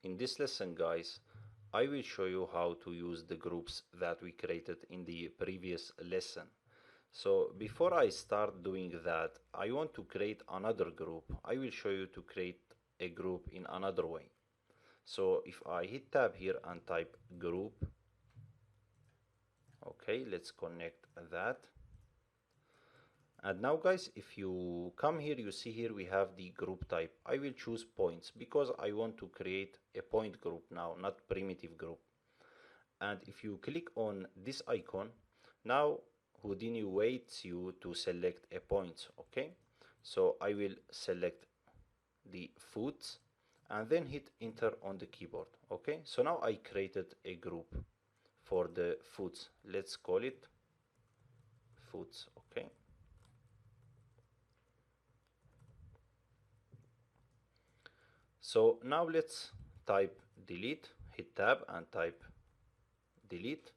In this lesson, guys, I will show you how to use the groups that we created in the previous lesson. So before I start doing that, I want to create another group. I will show you to create a group in another way. So if I hit tab here and type group, okay, let's connect that. And now guys, if you come here, you see here we have the group type. I will choose points because I want to create a point group now, not primitive group. And if you click on this icon, now Houdini waits you to select a point. Okay, so I will select the foots and then hit enter on the keyboard. Okay, so now I created a group for the foots. Let's call it foots. Okay, so now let's type delete, hit tab and type delete.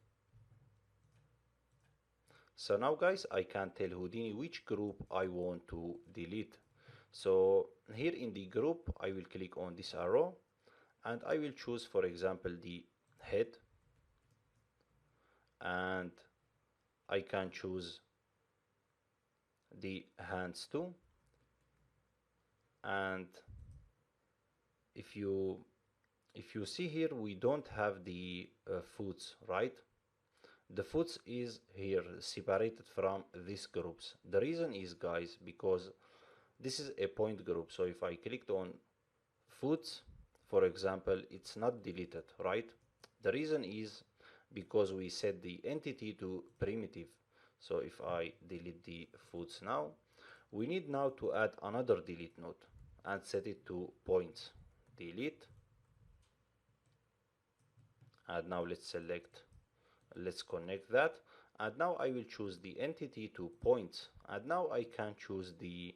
So now guys, I can tell Houdini which group I want to delete. So here in the group, I will click on this arrow and I will choose, for example, the head, and I can choose the hands too. And if you see here, we don't have the foots, right? The foots is here separated from these groups. The reason is, guys, because this is a point group. So if I clicked on foots, for example, it's not deleted, right? The reason is because we set the entity to primitive. So if I delete the foots now, we need now to add another delete node and set it to points. Delete. And now let's connect that. And now I will choose the entity to points. And now I can choose the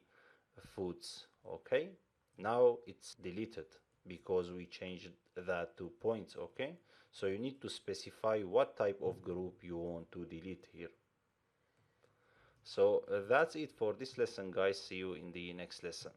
foots. Okay, now it's deleted because we changed that to points. Okay, so you need to specify what type of group you want to delete here. So that's it for this lesson, guys. See you in the next lesson.